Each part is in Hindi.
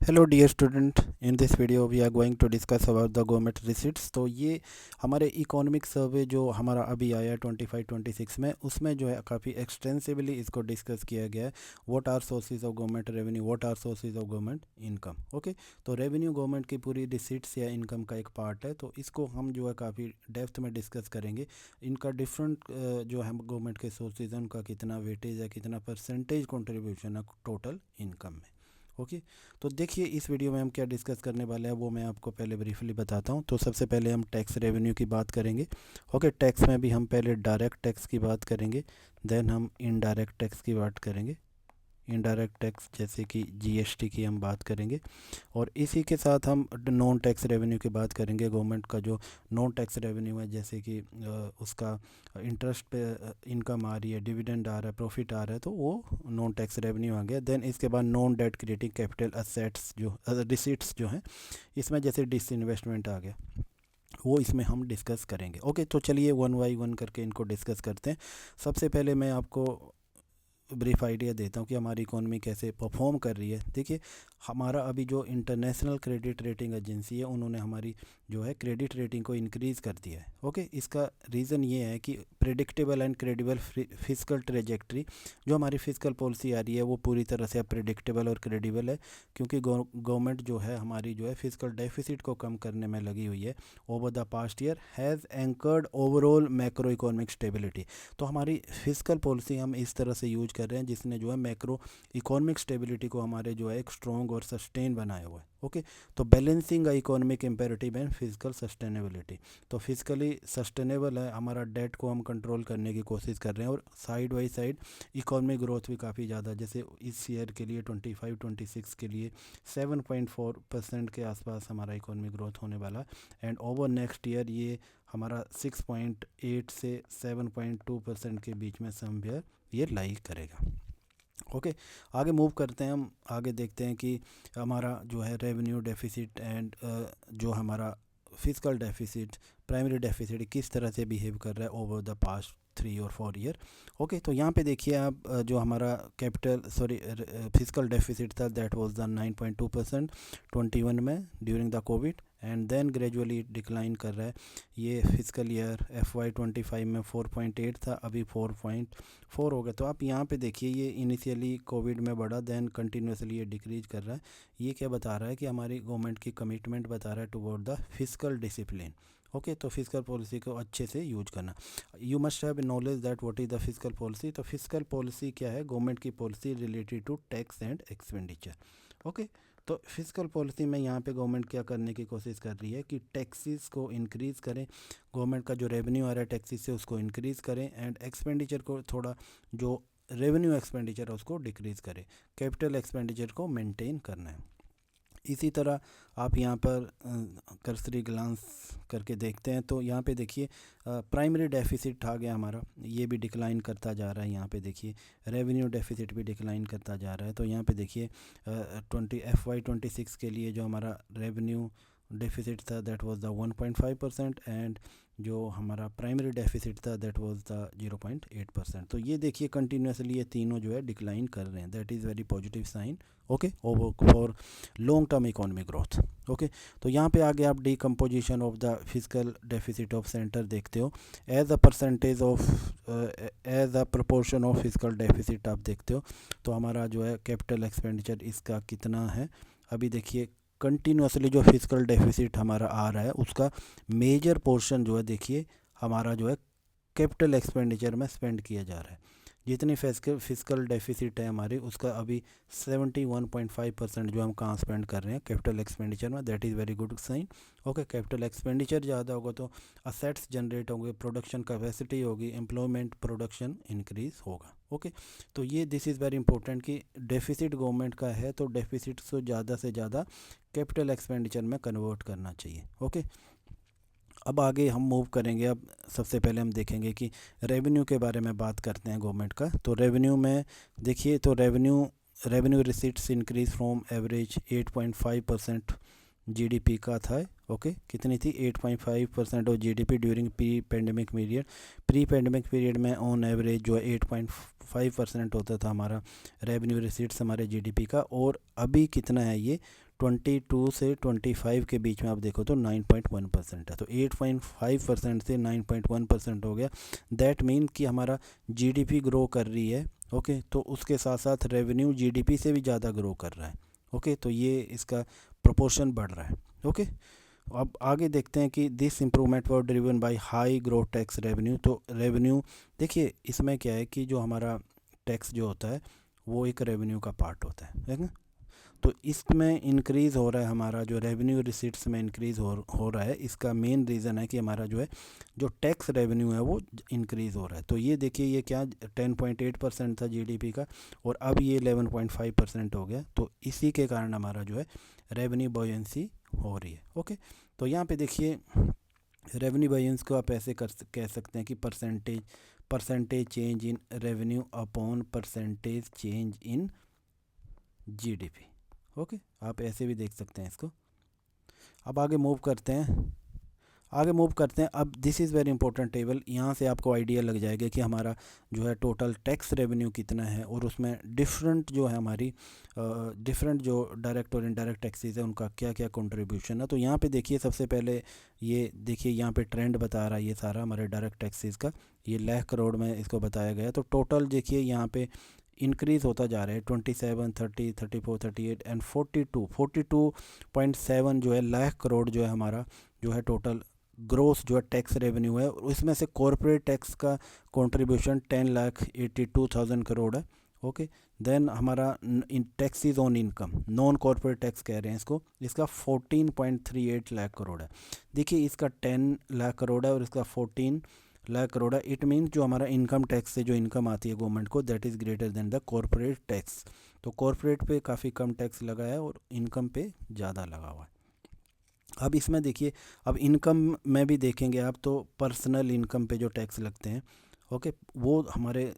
Hello dear student, in this video we are going to discuss about the government receipts. तो ये हमारे इकोनॉमिक सर्वे जो हमारा अभी आया 25-26 में, उसमें जो है काफ़ी एक्सटेंसिवली इसको डिस्कस किया गया है। What are sources of government revenue, what are sources of government income. Okay, तो रेवेन्यू गवर्नमेंट की पूरी रिसीट्स या इनकम का एक पार्ट है, तो इसको हम जो है काफ़ी डेप्थ में डिस्कस करेंगे। इनका डिफरेंट जो है गवर्नमेंट के सोर्सेज हैं, उनका कितना वेटेज है, कितना परसेंटेज कॉन्ट्रीब्यूशन है टोटल इनकम में। ओके, तो देखिए इस वीडियो में हम क्या डिस्कस करने वाले हैं वो मैं आपको पहले ब्रीफली बताता हूँ। तो सबसे पहले हम टैक्स रेवेन्यू की बात करेंगे। ओके, टैक्स में भी हम पहले डायरेक्ट टैक्स की बात करेंगे, देन हम इनडायरेक्ट टैक्स की बात करेंगे। इनडायरेक्ट टैक्स जैसे कि जीएसटी की हम बात करेंगे, और इसी के साथ हम नॉन टैक्स रेवेन्यू की बात करेंगे। गवर्नमेंट का जो नॉन टैक्स रेवेन्यू है, जैसे कि उसका इंटरेस्ट पे इनकम आ रही है, डिविडेंड आ रहा है, प्रॉफिट आ रहा है, तो वो नॉन टैक्स रेवेन्यू आ गया। देन इसके बाद non debt creating capital assets जो रिसीट्स जो हैं, इसमें जैसे डिसइन्वेस्टमेंट आ गया, वो इसमें हम डिस्कस करेंगे। ओके, तो चलिए वन बाई वन करके इनको डिस्कस करते हैं। सबसे पहले मैं आपको ब्रीफ आइडिया देता हूँ कि हमारी इकोनॉमी कैसे परफॉर्म कर रही है। देखिए, हमारा अभी जो इंटरनेशनल क्रेडिट रेटिंग एजेंसी है, उन्होंने हमारी जो है क्रेडिट रेटिंग को इंक्रीज़ कर दिया है। ओके, इसका रीज़न ये है कि predictable and credible physical trajectory, जो हमारी फिजिकल पॉलिसी आ रही है वो पूरी तरह से अब प्रिडिक्टेबल और क्रेडिबल है, क्योंकि गवर्नमेंट जो है हमारी जो है फिजिकल डेफिसिट को कम करने में लगी हुई है। Over the past year has anchored overall macro economic stability. तो हमारी फिजिकल पॉलिसी हम इस तरह से यूज कर रहे हैं जिसने जो है मैक्रो इकोनॉमिक स्टेबिलिटी को हमारे जो है एक स्ट्रॉन्ग और सस्टेन बनाया हुआ है। ओके, तो balancing economic imperative and physical sustainability. तो फिजिकली सस्टेनेबल है, हमारा डेट को हम कंट्रोल करने की कोशिश कर रहे हैं, और side by side economic growth भी काफ़ी ज़्यादा, जैसे इस ईयर के लिए 25-26 के लिए 7.4% के आसपास हमारा इकोनॉमिक ग्रोथ होने वाला, एंड ओवर नेक्स्ट ईयर ये हमारा 6.8 से 7.2% के बीच में समवेयर ये लाई करेगा। ओके, आगे मूव करते हैं हम। आगे देखते हैं कि हमारा जो है रेवेन्यू डेफिसिट एंड जो हमारा फिजिकल डेफिसिट, प्राइमरी डेफिसिट किस तरह से बिहेव कर रहा है ओवर द पास्ट 3 और 4 ईयर। ओके, तो यहाँ पे देखिए आप, जो हमारा फिजिकल डेफिसिट था, दैट वाज द 9.2% 21 में during the COVID, and then gradually decline कर रहा है। ये फिजिकल ईयर FY25 में 4.8 था, अभी 4.4 हो गया। तो आप यहाँ पे देखिए, ये इनिशियली कोविड में बढ़ा, देन कंटिन्यूसली ये डिक्रीज कर रहा है। ये क्या बता रहा है कि हमारी गवर्नमेंट की कमिटमेंट बता रहा है toward the physical discipline. Okay, तो फिजिकल पॉलिसी को अच्छे से यूज करना। You must have knowledge that what is the physical policy. तो फिजिकल पॉलिसी क्या है? गवर्नमेंट की policy related to tax and expenditure. Okay, तो फिजिकल पॉलिसी में यहाँ पे गवर्नमेंट क्या करने की कोशिश कर रही है कि टैक्सेस को इंक्रीज़ करें, गवर्नमेंट का जो रेवेन्यू आ रहा है टैक्सेस से उसको इंक्रीज़ करें, एंड एक्सपेंडिचर को थोड़ा, जो रेवेन्यू एक्सपेंडिचर है उसको डिक्रीज़ करें, कैपिटल एक्सपेंडिचर को मेंटेन करना है। इसी तरह आप यहाँ पर कर्सरी ग्लांस करके देखते हैं, तो यहाँ पे देखिए प्राइमरी डेफिसिट आ गया हमारा, ये भी डिक्लाइन करता जा रहा है। यहाँ पे देखिए रेवेन्यू डेफिसिट भी डिक्लाइन करता जा रहा है। तो यहाँ पे देखिए FY26 के लिए जो हमारा रेवेन्यू डेफिसिट था दैट वाज द 1.5%, एंड जो हमारा प्राइमरी डेफिसिट था दैट वाज द 0.8%। तो ये देखिए कंटिन्यूसली ये तीनों जो है डिक्लाइन कर रहे हैं, that is very positive sign. Okay, for long term economic growth. Okay, तो यहाँ पे आगे आप decomposition of the physical deficit of centre देखते हो, as a percentage of as a proportion of physical deficit आप देखते हो। तो हमारा जो है कैपिटल एक्सपेंडिचर इसका कितना है, अभी देखिए कंटिन्यूसली जो फिजिकल डेफिसिट हमारा आ रहा है उसका मेजर पोर्शन जो है देखिए हमारा जो है कैपिटल एक्सपेंडिचर में स्पेंड किया जा रहा है। जितनी फिजिकल डेफिसिट है हमारी, उसका अभी 71.5% जो हम कहाँ स्पेंड कर रहे हैं कैपिटल एक्सपेंडिचर में, that is very good sign. Okay, capital expenditure ज़्यादा होगा तो असेट्स जनरेट होंगे, प्रोडक्शन कैपेसिटी होगी, एम्प्लॉयमेंट, प्रोडक्शन इंक्रीज होगा। ओके, तो ये दिस इज़ वेरी इंपॉर्टेंट कि डेफिसिट गवर्नमेंट का है तो डेफिसिट को ज़्यादा से ज़्यादा कैपिटल एक्सपेंडिचर में कन्वर्ट करना चाहिए। ओके, अब आगे हम मूव करेंगे। अब सबसे पहले हम देखेंगे कि रेवेन्यू के बारे में बात करते हैं गवर्नमेंट का। तो रेवेन्यू में देखिए, तो revenue receipts increase from average 8.5% GDP का था। ओके, कितनी थी? 8.5% of GDP during pre pandemic period. Pre pandemic period में ऑन एवरेज जो है 8.5% होता था हमारा रेवेन्यू रिसीट्स हमारे जीडीपी का, और अभी कितना है ये 22 से 25 के बीच में आप देखो तो 9.1% है। तो 8.5% से 9.1% हो गया। दैट मीन कि हमारा जीडीपी ग्रो कर रही है। ओके, तो उसके साथ साथ रेवेन्यू जीडीपी से भी ज़्यादा ग्रो कर रहा है। ओके, तो ये इसका प्रोपोर्शन बढ़ रहा है। ओके, अब आगे देखते हैं कि this improvement was driven by high growth tax revenue. तो रेवेन्यू देखिए इसमें क्या है कि जो हमारा टैक्स जो होता है वो एक रेवेन्यू का पार्ट होता है ना। तो इसमें इंक्रीज़ हो रहा है, हमारा जो रेवेन्यू रिसीट्स में इंक्रीज़ हो रहा है। इसका मेन रीज़न है कि हमारा जो है जो टैक्स रेवेन्यू है वो इंक्रीज़ हो रहा है। तो ये देखिए ये क्या 10.8% था जीडीपी का और अब ये 11.5% हो गया। तो इसी के कारण हमारा जो है रेवेन्यू बॉयंसी हो रही है। ओके, तो यहाँ पे देखिए रेवेन्यू बॉयंसी को आप ऐसे कह सकते हैं कि percentage change in revenue upon percentage change in GDP. Okay, आप ऐसे भी देख सकते हैं इसको। अब आगे मूव करते हैं अब this is very important table. यहाँ से आपको आइडिया लग जाएगा कि हमारा जो है टोटल टैक्स रेवेन्यू कितना है और उसमें डिफरेंट जो है हमारी डिफरेंट जो डायरेक्ट और इनडायरेक्ट टैक्सेस है उनका क्या क्या कंट्रीब्यूशन है। तो यहाँ पे देखिए सबसे पहले ये देखिए यहाँ पे ट्रेंड बता रहा है ये सारा हमारे डायरेक्ट टैक्सेस का, ये लाख करोड़ में इसको बताया गया। तो टोटल देखिए यहाँ पे इंक्रीज़ होता जा रहा है 27, 30, 34, 38 एंड 42.7 जो है लाख करोड़ जो है हमारा जो है टोटल ग्रोस जो है टैक्स रेवेन्यू है। इसमें से कॉरपोरेट टैक्स का कंट्रीब्यूशन 10,82,000 करोड़ है। ओके, देन हमारा taxes on income non corporate tax कह रहे हैं इसको, इसका 14.38 लाख करोड़ है। देखिए इसका 10 लाख करोड़ है और इसका 14 लाख करोड़ है। इट मीन जो हमारा इनकम टैक्स से जो इनकम आती है गवर्नमेंट को that is greater than the corporate tax. तो कॉरपोरेट पे काफ़ी कम टैक्स लगा है और इनकम पे ज़्यादा लगा हुआ है। अब इसमें देखिए अब इनकम में भी देखेंगे आप तो पर्सनल इनकम पे जो टैक्स लगते हैं ओके वो हमारे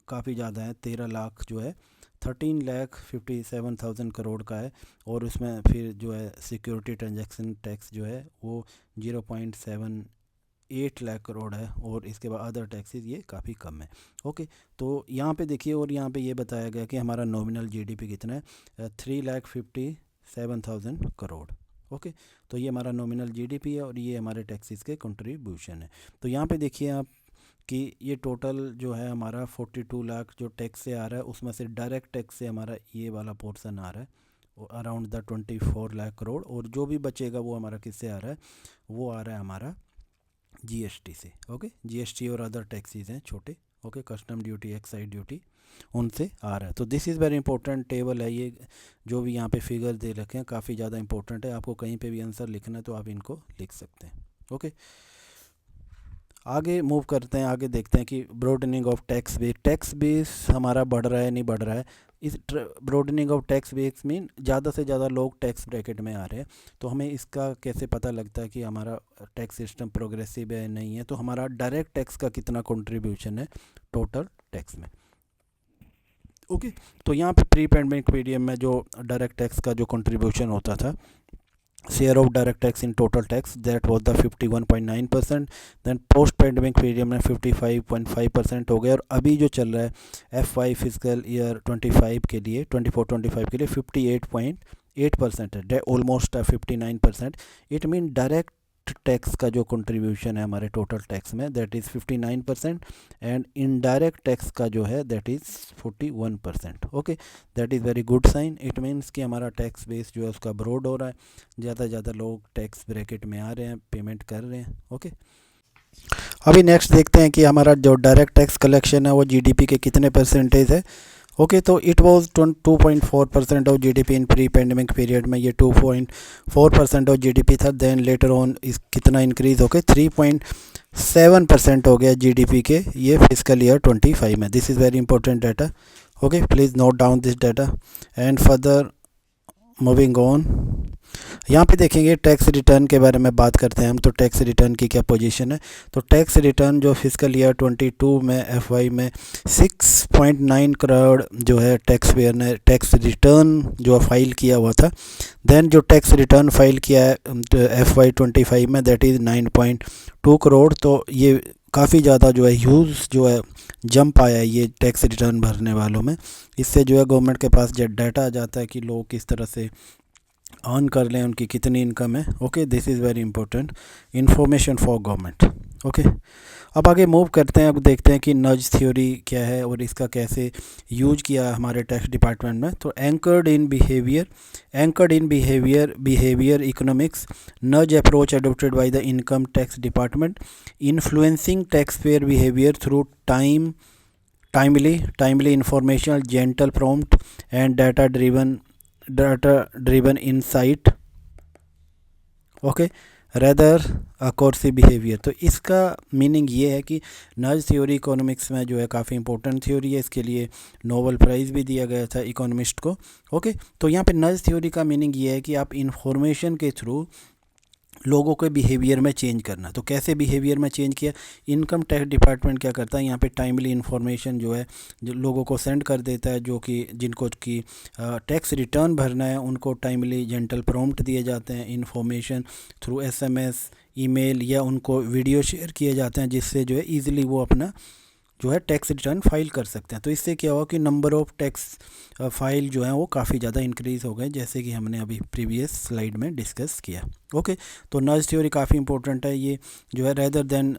काफ़ी ज़्यादा है। 13 लाख जो है 13,57,000 करोड़ का है और उसमें फिर जो है सिक्योरिटी ट्रांजैक्शन टैक्स जो है वो 0.78 लाख करोड़ है और इसके बाद अदर टैक्सेस ये काफ़ी कम है। ओके, तो यहाँ पे देखिए और यहाँ पे ये बताया गया कि हमारा नॉमिनल जीडीपी कितना है 3,57,000 करोड़। ओके, तो ये हमारा नॉमिनल जीडीपी है और ये हमारे टैक्सेस के कंट्रीब्यूशन है। तो यहाँ पे देखिए आप कि ये टोटल जो है हमारा 42 लाख जो टैक्स से आ रहा है उसमें से डायरेक्ट टैक्स से हमारा ये वाला पोर्शन आ रहा है अराउंड द 24 लाख करोड़ और जो भी बचेगा वो हमारा किससे आ रहा है, वो आ रहा है हमारा जीएसटी से। ओके, जीएसटी और अदर टैक्सेस हैं छोटे okay custom duty excise duty उनसे आ रहा है। तो this is very important table है। ये जो भी यहाँ पे फिगर दे रखे हैं काफ़ी ज़्यादा इंपॉर्टेंट है। आपको कहीं पे भी आंसर लिखना है तो आप इनको लिख सकते हैं। ओके, आगे मूव करते हैं, आगे देखते हैं कि ब्रॉडनिंग ऑफ टैक्स बेस हमारा बढ़ रहा है नहीं बढ़ रहा है। इस broadening of tax base mean ज़्यादा से ज़्यादा लोग टैक्स ब्रैकेट में आ रहे हैं। तो हमें इसका कैसे पता लगता है कि हमारा टैक्स सिस्टम प्रोग्रेसिव है नहीं है। तो हमारा डायरेक्ट टैक्स का कितना कंट्रीब्यूशन है टोटल टैक्स में। ओके, तो यहाँ पे प्री पैंडेमिक पीरियड में जो डायरेक्ट टैक्स का जो कंट्रीब्यूशन होता था share of direct tax in total tax that was the 51.9%। Then post pandemic period में 55.5% हो गया और अभी जो चल रहा है FY फिजिकल ईयर 24-25 के लिए 58% है, almost 59%। It mean direct tax का जो कंट्रीब्यूशन है हमारे टोटल टैक्स में that is 59% and indirect tax का जो है that is 41%। Okay, that is very good sign. It means कि हमारा टैक्स बेस जो है उसका ब्रॉड हो रहा है, ज़्यादा से ज़्यादा लोग टैक्स ब्रैकेट में आ रहे हैं, पेमेंट कर रहे हैं। ओके, अभी नेक्स्ट देखते हैं कि हमारा जो डायरेक्ट टैक्स कलेक्शन है वो जीडीपी के कितने परसेंटेज है। ओके, तो it was 2.4% of GDP in pre pandemic period में ये 2.4% ऑफ जीडीपी था। देन लेटर ऑन इस कितना इंक्रीज होकर 3.7% हो गया जीडीपी के ये फिजिकल ईयर 25 में। This is very important data. Okay, please note down this data and further moving on. यहाँ पे देखेंगे टैक्स रिटर्न के बारे में बात करते हैं हम। तो टैक्स रिटर्न की क्या पोजीशन है। तो टैक्स रिटर्न जो फिजिकल ईयर 22 में FY में 6.9 करोड़ जो है टैक्स पेयर ने टैक्स रिटर्न जो फाइल किया हुआ था। देन जो टैक्स रिटर्न फाइल किया है FY 25 में दैट इज़ 9.2 करोड़। तो ये काफ़ी ज़्यादा जो है ह्यूज जो है जंप आया है ये टैक्स रिटर्न भरने वालों में। इससे जो है गवर्नमेंट के पास जब डाटा आ जाता है कि लोग किस तरह से अर्न कर लें, उनकी कितनी इनकम है। Okay, this is very important information for government. Okay, अब आगे मूव करते हैं। अब देखते हैं कि नज थ्योरी क्या है और इसका कैसे यूज किया हमारे टैक्स डिपार्टमेंट में। तो behaviour economics, nudge approach adopted by the income tax department, influencing tax payer behaviour through timely information, gentle prompt and data driven insight, okay, rather a coercive behaviour. तो इसका मीनिंग ये है कि नज थ्योरी इकोनॉमिक्स में जो है काफ़ी इंपॉर्टेंट थ्योरी है, इसके लिए नोबेल प्राइज़ भी दिया गया था इकोनॉमिस्ट को। ओके, तो यहाँ पे नज थ्योरी का मीनिंग ये है कि आप इंफॉर्मेशन के थ्रू लोगों के बिहेवियर में चेंज करना। तो कैसे बिहेवियर में चेंज किया, इनकम टैक्स डिपार्टमेंट क्या करता है, यहाँ पे टाइमली इन्फॉर्मेशन जो है जो लोगों को सेंड कर देता है, जो कि जिनको की टैक्स रिटर्न भरना है उनको टाइमली जेंटल प्रॉम्प्ट दिए जाते हैं, इन्फॉर्मेशन थ्रू SMS, ईमेल या उनको वीडियो शेयर किए जाते हैं, जिससे जो है ईज़िली वो अपना जो है टैक्स रिटर्न फाइल कर सकते हैं। तो इससे क्या हुआ कि नंबर ऑफ़ टैक्स फाइल जो है वो काफ़ी ज़्यादा इंक्रीज़ हो गए, जैसे कि हमने अभी प्रीवियस स्लाइड में डिस्कस किया। ओके, तो नज थ्योरी काफ़ी इंपॉर्टेंट है। ये जो है रेदर देन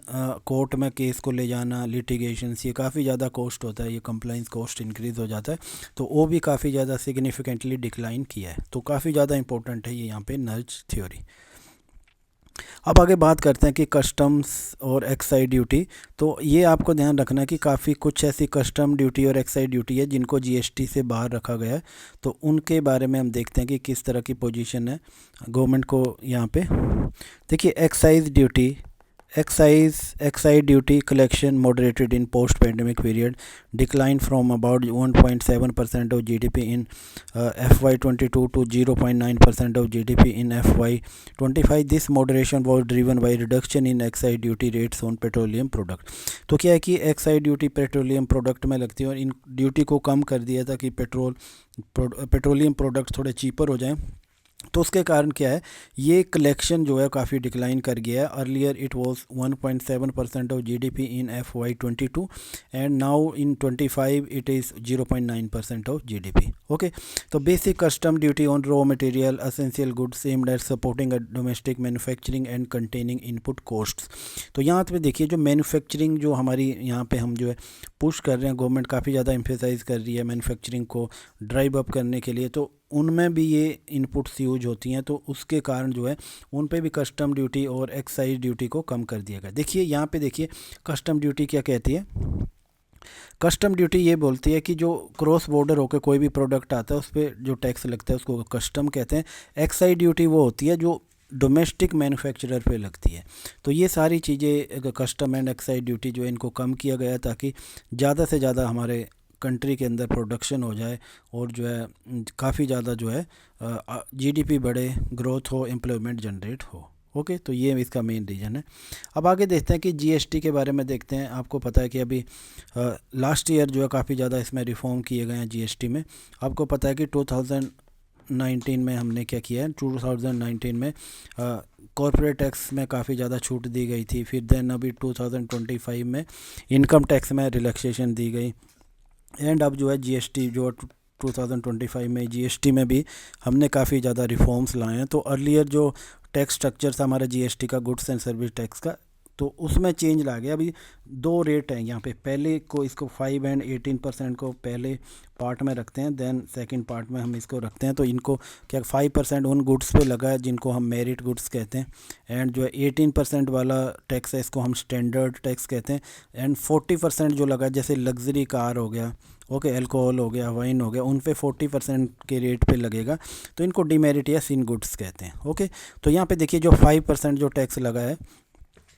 कोर्ट में केस को ले जाना, लिटिगेशंस, ये काफ़ी ज़्यादा कॉस्ट होता है, ये कंप्लाइंस कॉस्ट इंक्रीज़ हो जाता है, तो वो भी काफ़ी ज़्यादा सिग्निफिकेंटली डिक्लाइन किया है। तो काफ़ी ज़्यादा इंपॉर्टेंट है ये यहाँ पे नज थ्योरी। अब आगे बात करते हैं कि कस्टम्स और एक्साइज ड्यूटी। तो ये आपको ध्यान रखना है कि काफ़ी कुछ ऐसी कस्टम ड्यूटी और एक्साइज ड्यूटी है जिनको GST से बाहर रखा गया है। तो उनके बारे में हम देखते हैं कि किस तरह की पोजीशन है गवर्नमेंट को यहाँ पे। देखिए, excise duty collection moderated in post pandemic period, declined from about 1.7% of GDP in FY22 to 0.9% of GDP in FY25. This moderation was driven by reduction in excise duty rates on petroleum product. तो क्या है कि एक्साइज ड्यूटी पेट्रोलियम प्रोडक्ट में लगती है और इन ड्यूटी को कम कर दिया था कि पेट्रोलियम प्रोडक्ट थोड़े चीपर हो जाएं। तो उसके कारण क्या है, ये कलेक्शन जो है काफ़ी डिक्लाइन कर गया है। Earlier it was 1.7% of GDP in FY22 and now in 25 it is 0.9% of GDP। Okay, तो basic custom duty on raw material essential goods aimed at supporting domestic manufacturing and containing input costs. तो यहाँ पे देखिए, जो मैन्युफैक्चरिंग जो हमारी यहाँ पे हम जो है पुश कर रहे हैं, गवर्नमेंट काफ़ी ज़्यादा एम्फेसाइज कर रही है मैन्युफैक्चरिंग को ड्राइव अप करने के लिए, तो उनमें भी ये इनपुट्स यूज होती हैं, तो उसके कारण जो है उन पे भी कस्टम ड्यूटी और एक्साइज ड्यूटी को कम कर दिया गया। देखिए यहाँ पे देखिए, कस्टम ड्यूटी क्या कहती है। कस्टम ड्यूटी ये बोलती है कि जो क्रॉस बॉर्डर होकर कोई भी प्रोडक्ट आता है उस पर जो टैक्स लगता है उसको कस्टम कहते हैं। एक्साइज ड्यूटी वो होती है जो डोमेस्टिक मैन्युफैक्चरर पे लगती है। तो ये सारी चीज़ें कस्टम एंड एक्साइज ड्यूटी जो है इनको कम किया गया ताकि ज़्यादा से ज़्यादा हमारे कंट्री के अंदर प्रोडक्शन हो जाए और जो है काफ़ी ज़्यादा जो है GDP बढ़े, ग्रोथ हो, एम्प्लॉयमेंट जनरेट हो। ओके, तो ये इसका मेन रीज़न है। अब आगे देखते हैं कि GST के बारे में देखते हैं। आपको पता है कि अभी लास्ट ईयर जो है काफ़ी ज़्यादा इसमें रिफॉर्म किए गए हैं GST में। आपको पता है कि 2019 में हमने क्या किया है, 2019 में कॉर्पोरेट टैक्स में काफ़ी ज़्यादा छूट दी गई थी। फिर देन अभी 2025 में इनकम टैक्स में रिलैक्सेशन दी गई एंड अब जो है GST जो 2025 में GST में भी हमने काफ़ी ज़्यादा रिफॉर्म्स लाए हैं। तो अर्लियर जो टैक्स स्ट्रक्चर था हमारा GST का, गुड्स एंड सर्विस टैक्स का, तो उसमें चेंज ला गया। अभी दो रेट हैं यहाँ पे, पहले को इसको 5 एंड 18% को पहले पार्ट में रखते हैं, देन सेकंड पार्ट में हम इसको रखते हैं। तो इनको क्या 5% उन गुड्स पे लगा है जिनको हम मेरिट गुड्स कहते हैं, एंड जो है 18% वाला टैक्स है इसको हम स्टैंडर्ड टैक्स कहते हैं, एंड 40% जो लगा जैसे लग्जरी कार हो गया, ओके, अल्कोहल हो गया, वाइन हो गया, उन पे 40% के रेट पे लगेगा, तो इनको डिमेरिट या सिन गुड्स कहते हैं। ओके, तो यहाँ पे देखिए जो 5% जो टैक्स लगा है,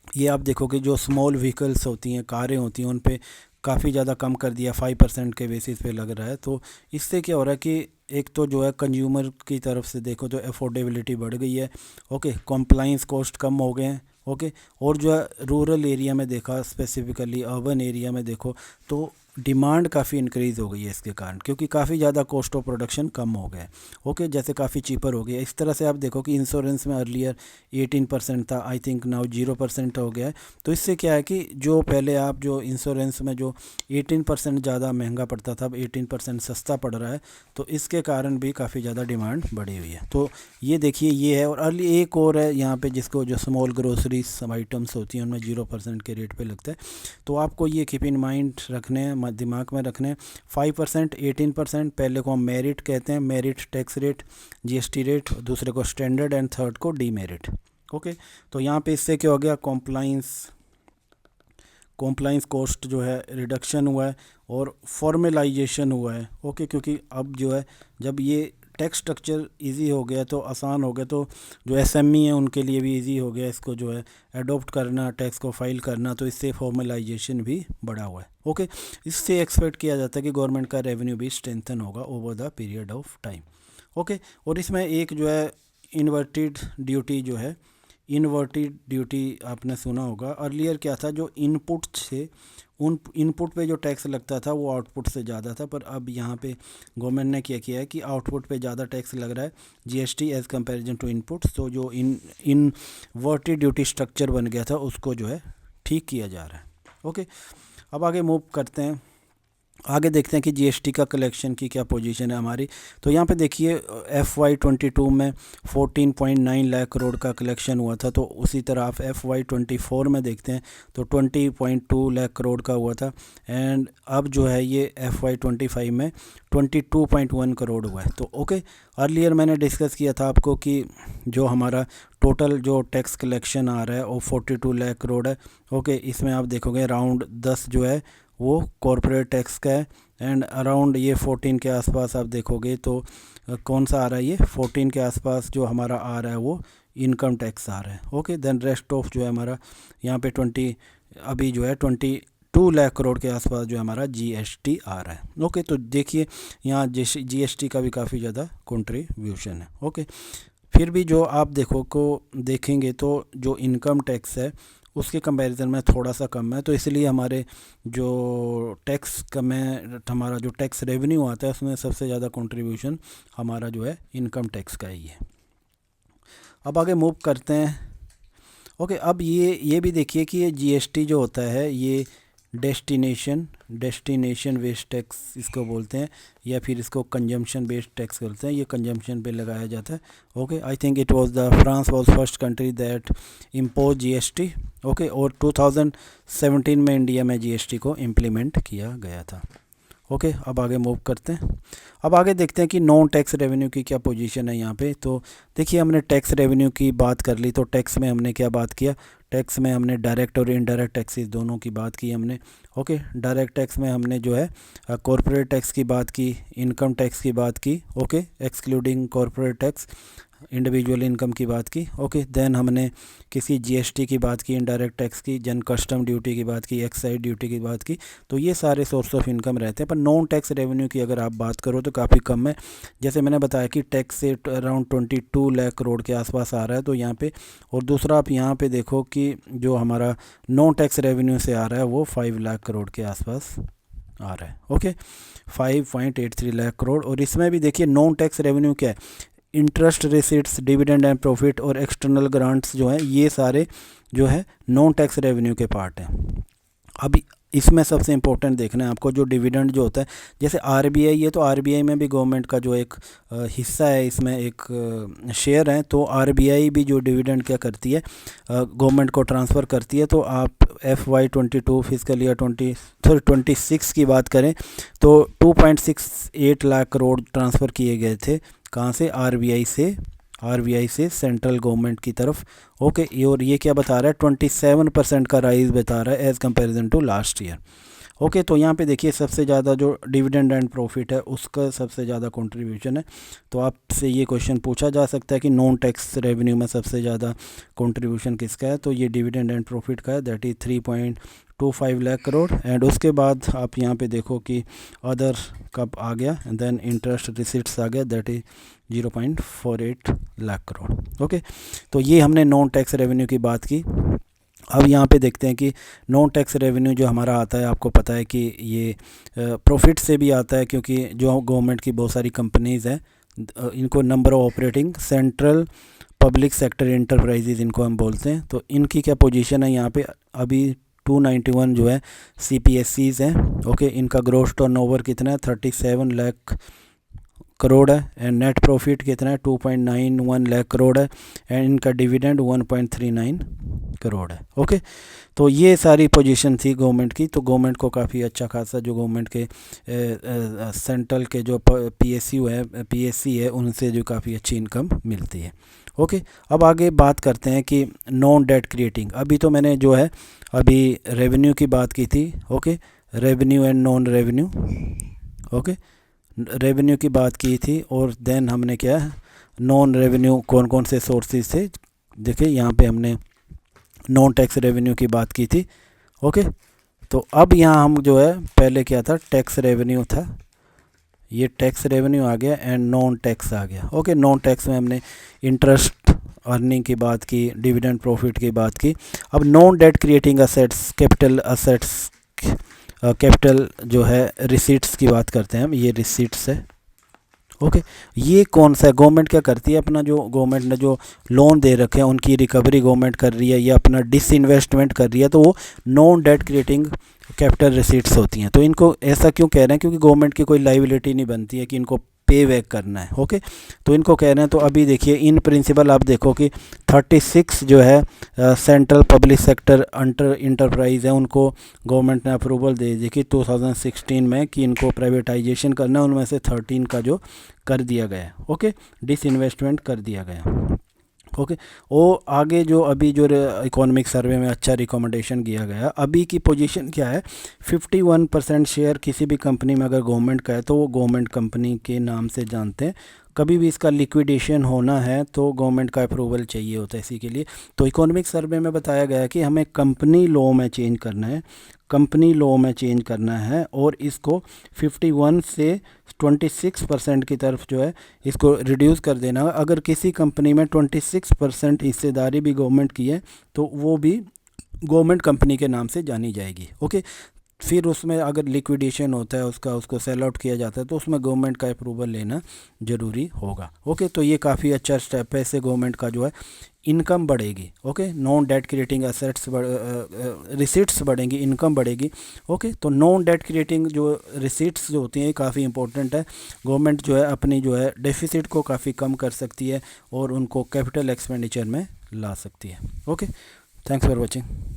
ये आप देखोगे जो स्मॉल व्हीकल्स होती हैं, कारें होती हैं, उन पे काफ़ी ज़्यादा कम कर दिया, 5% के बेसिस पे लग रहा है। तो इससे क्या हो रहा है कि एक तो जो है कंज्यूमर की तरफ से देखो तो अफोर्डेबिलिटी बढ़ गई है, ओके, कॉम्प्लाइंस कॉस्ट कम हो गए हैं, ओके, और जो है रूरल एरिया में देखा, स्पेसिफिकली अर्बन एरिया में देखो तो डिमांड काफ़ी इंक्रीज़ हो गई है इसके कारण, क्योंकि काफ़ी ज़्यादा कॉस्ट ऑफ प्रोडक्शन कम हो गया है। ओके, जैसे काफ़ी चीपर हो गया। इस तरह से आप देखो कि इंश्योरेंस में अर्लियर 18% था, आई थिंक नाउ 0% हो गया है। तो इससे क्या है कि जो पहले आप जो इंश्योरेंस में जो 18% ज़्यादा महंगा पड़ता था, अब 18% सस्ता पड़ रहा है। तो इसके कारण भी काफ़ी ज़्यादा डिमांड बढ़ी हुई है। तो ये देखिए ये है। और अर्ली एक और है यहाँ पे, जिसको जो स्मॉल ग्रोसरीज सब आइटम्स होती हैं उनमें 0% के रेट पे लगता है। तो आपको ये कीप इन माइंड रखने हैं, दिमाग में रखने हैं। 5%, 18%, पहले को हम मेरिट कहते हैं, merit tax rate, GST rate, दूसरे को स्टैंडर्ड एंड थर्ड को डीमेरिट। ओके, तो यहाँ पे इससे क्या हो गया, कॉम्प्लाइंस कॉस्ट जो है रिडक्शन हुआ है और फॉर्मेलाइजेशन हुआ है। ओके, क्योंकि अब जो है जब ये टैक्स स्ट्रक्चर इजी हो गया तो आसान हो गया, तो जो एसएमई है उनके लिए भी इजी हो गया इसको जो है अडॉप्ट करना, टैक्स को फाइल करना। तो इससे फॉर्मलाइजेशन भी बढ़ा हुआ है। ओके, इससे एक्सपेक्ट किया जाता है कि गवर्नमेंट का रेवेन्यू भी स्ट्रेंथन होगा over the period of time. Okay, और इसमें एक जो है इन्वर्टेड ड्यूटी आपने सुना होगा। अर्लियर क्या था, जो इनपुट थे उन इनपुट पे जो टैक्स लगता था वो आउटपुट से ज़्यादा था, पर अब यहाँ पे गवर्नमेंट ने क्या किया है कि आउटपुट पे ज़्यादा टैक्स लग रहा है, GST as comparison to input. तो जो इनवर्टेड ड्यूटी स्ट्रक्चर बन गया था उसको जो है ठीक किया जा रहा है। ओके, अब आगे मूव करते हैं, आगे देखते हैं कि जीएसटी का कलेक्शन की क्या पोजीशन है हमारी। तो यहाँ पे देखिए FY22 में 14.9 लाख करोड़ का कलेक्शन हुआ था। तो उसी तरह आप FY24 में देखते हैं तो 20.2 लाख करोड़ का हुआ था। एंड अब जो है ये FY25 में 22.1 करोड़ हुआ है। तो ओके, अर्लियर मैंने डिस्कस किया था आपको कि जो हमारा टोटल जो टैक्स कलेक्शन आ रहा है वो 42 लाख करोड़ है। ओके, इसमें आप देखोगे अराउंड 10 जो है वो कॉरपोरेट टैक्स का है एंड अराउंड ये 14 के आसपास आप देखोगे तो कौन सा आ रहा है, ये 14 के आसपास जो हमारा आ रहा है वो इनकम टैक्स आ रहा है। ओके, देन रेस्ट ऑफ जो है हमारा यहाँ पे 22 लाख करोड़ के आसपास जो हमारा जीएसटी आ रहा है। ओके, तो देखिए यहाँ जीएसटी का भी काफ़ी ज़्यादा कंट्रीब्यूशन है। ओके, फिर भी जो आप देखेंगे तो जो इनकम टैक्स है उसके कंपैरिजन में थोड़ा सा कम है। तो इसलिए हमारे जो टैक्स कम है, हमारा जो टैक्स रेवेन्यू आता है उसमें सबसे ज़्यादा कंट्रीब्यूशन हमारा जो है इनकम टैक्स का ही है। अब आगे मूव करते हैं। ओके, अब ये भी देखिए कि ये जीएसटी जो होता है ये डेस्टिनेशन बेस्ड टैक्स इसको बोलते हैं, या फिर इसको कंजम्पशन बेस्ड टैक्स बोलते हैं। ये कंजम्पशन पे लगाया जाता है। Okay, I think it was the France was first country that impose GST. Okay, और 2017 में इंडिया में जीएसटी को इम्प्लीमेंट किया गया था। ओके, अब आगे मूव करते हैं। अब आगे देखते हैं कि नॉन टैक्स रेवेन्यू की क्या पोजीशन है यहाँ पे। तो देखिए हमने टैक्स रेवेन्यू की बात कर ली, तो टैक्स में हमने क्या बात किया, टैक्स में हमने डायरेक्ट और इनडायरेक्ट टैक्सेस दोनों की बात की हमने। ओके, डायरेक्ट टैक्स में हमने जो है कॉरपोरेट टैक्स की बात की, इनकम टैक्स की बात की। Okay, excluding corporate tax, individual income की बात की। ओके, देन हमने किसी जीएसटी की बात की, इनडायरेक्ट टैक्स की, जन कस्टम ड्यूटी की बात की, एक्साइज ड्यूटी की बात की। तो ये सारे सोर्स ऑफ इनकम रहते हैं। पर नॉन टैक्स रेवेन्यू की अगर आप बात करो तो काफ़ी कम है। जैसे मैंने बताया कि टैक्स से अराउंड 22 लाख करोड़ के आसपास आ रहा है तो यहाँ पे। और दूसरा आप यहाँ पे देखो कि जो हमारा नॉन टैक्स रेवेन्यू से आ रहा है वो 5 लाख करोड़ के आसपास आ रहा है। ओके, 5.83 लाख करोड़। और इसमें भी देखिए नॉन टैक्स रेवेन्यू क्या है, interest receipts, dividend and profit और एक्सटर्नल ग्रांट्स जो हैं ये सारे जो है नॉन टैक्स रेवेन्यू के पार्ट हैं। अब इसमें सबसे इम्पोर्टेंट देखना है आपको जो डिविडेंड जो होता है, जैसे आरबीआई है तो आरबीआई में भी गवर्नमेंट का जो एक हिस्सा है, इसमें एक शेयर है। तो आरबीआई भी जो डिविडेंड क्या करती है, गवर्नमेंट को ट्रांसफ़र करती है। तो आप FY22 फिजिकल ईयर 26 की बात करें तो 2.68 लाख करोड़ ट्रांसफ़र किए गए थे। कहाँ से, आरबीआई से सेंट्रल गवर्नमेंट की तरफ। ओके, और ये क्या बता रहा है, 27% का राइज बता रहा है as comparison to last year. Okay, तो यहाँ पे देखिए सबसे ज़्यादा जो डिविडेंड एंड प्रॉफिट है उसका सबसे ज़्यादा कंट्रीब्यूशन है। तो आपसे ये क्वेश्चन पूछा जा सकता है कि नॉन टैक्स रेवेन्यू में सबसे ज़्यादा कंट्रीब्यूशन किसका है, तो ये डिविडेंड एंड प्रॉफिट का है, that is 3.25 lakh crore. And उसके बाद आप यहाँ पे देखो कि अदर कब आ गया, एंड देन इंटरेस्ट रिसीट्स आ गया, that is 0.48 lakh crore. Okay, तो ये हमने नॉन टैक्स रेवेन्यू की बात की। अब यहाँ पे देखते हैं कि नॉन टैक्स रेवेन्यू जो हमारा आता है, आपको पता है कि ये प्रॉफिट से भी आता है, क्योंकि जो गवर्नमेंट की बहुत सारी कंपनीज़ हैं, इनको number of operating central public sector enterprises इनको हम बोलते हैं। तो इनकी क्या पोजीशन है यहाँ पे, अभी 291 जो है CPSCs हैं। ओके, इनका ग्रोस टर्नओवर कितना है, 37 लाख करोड़ है, एंड नेट प्रॉफिट कितना है, 2.91 लाख करोड़ है, एंड इनका डिविडेंड 1.39 करोड़ है। ओके, तो ये सारी पोजीशन थी गवर्नमेंट की। तो गवर्नमेंट को काफ़ी अच्छा खासा जो गवर्नमेंट के सेंट्रल के जो PSC है उनसे जो काफ़ी अच्छी इनकम मिलती है। ओके, अब आगे बात करते हैं कि नॉन डेट क्रिएटिंग। अभी तो मैंने जो है अभी रेवेन्यू की बात की थी। Okay, revenue and non revenue. Okay, revenue की बात की थी, और देन हमने क्या है नॉन रेवेन्यू कौन कौन से सोर्सेज थे। देखिए यहाँ पे हमने नॉन टैक्स रेवेन्यू की बात की थी। ओके, तो अब यहाँ हम जो है पहले क्या था, टैक्स रेवेन्यू था, ये टैक्स रेवेन्यू आ गया एंड नॉन टैक्स आ गया। ओके, नॉन टैक्स में हमने इंटरेस्ट अर्निंग की बात की, डिविडेंड प्रॉफिट की बात की। अब non debt creating assets, capital assets, capital जो है रिसीट्स की बात करते हैं हम, ये रिसीट्स है। ओके, ये कौन सा है, गवर्नमेंट क्या करती है, अपना जो गवर्नमेंट ने जो लोन दे रखे हैं उनकी रिकवरी गवर्नमेंट कर रही है या अपना डिसइन्वेस्टमेंट कर रही है, तो वो non debt creating capital receipts होती हैं। तो इनको ऐसा क्यों कह रहे हैं, क्योंकि गवर्नमेंट की कोई लाइबिलिटी नहीं बनती है कि इनको पे बैक करना है। ओके, तो इनको कह रहे हैं। तो अभी देखिए इन प्रिंसिपल आप देखो कि 36 जो है सेंट्रल पब्लिक सेक्टर इंटरप्राइज है, उनको गवर्नमेंट ने अप्रूवल दे दी कि 2016 में कि इनको प्राइवेटाइजेशन करना है, उनमें से 13 का जो कर दिया गया। ओके, डिसइन्वेस्टमेंट कर दिया गया। ओके, वो आगे जो अभी जो इकोनॉमिक सर्वे में अच्छा रिकमेंडेशन किया गया, अभी की पोजीशन क्या है, 51% शेयर किसी भी कंपनी में अगर गवर्नमेंट का है तो वो गवर्नमेंट कंपनी के नाम से जानते हैं। कभी भी इसका लिक्विडेशन होना है तो गवर्नमेंट का अप्रूवल चाहिए होता है इसी के लिए। तो इकोनॉमिक सर्वे में बताया गया है कि हमें कंपनी लॉ में चेंज करना है, कंपनी लॉ में चेंज करना है, और इसको 51 से 26% की तरफ जो है इसको रिड्यूस कर देना। अगर किसी कंपनी में 26% हिस्सेदारी भी गवर्नमेंट की है तो वो भी गवर्नमेंट कंपनी के नाम से जानी जाएगी। ओके, फिर उसमें अगर लिक्विडेशन होता है उसको सेल आउट किया जाता है तो उसमें गवर्नमेंट का अप्रूवल लेना ज़रूरी होगा। ओके, तो ये काफ़ी अच्छा स्टेप है, इससे गवर्नमेंट का जो है इनकम बढ़ेगी। Okay, non debt creating assets receipts बढ़ेंगी, इनकम बढ़ेगी। ओके, तो नॉन डेट क्रिएटिंग जो रिसीट्स जो होती हैं ये काफ़ी इंपॉर्टेंट है। गवर्नमेंट जो है अपनी जो है डेफिसिट को काफ़ी कम कर सकती है और उनको कैपिटल एक्सपेंडिचर में ला सकती है। Okay, thanks for watching.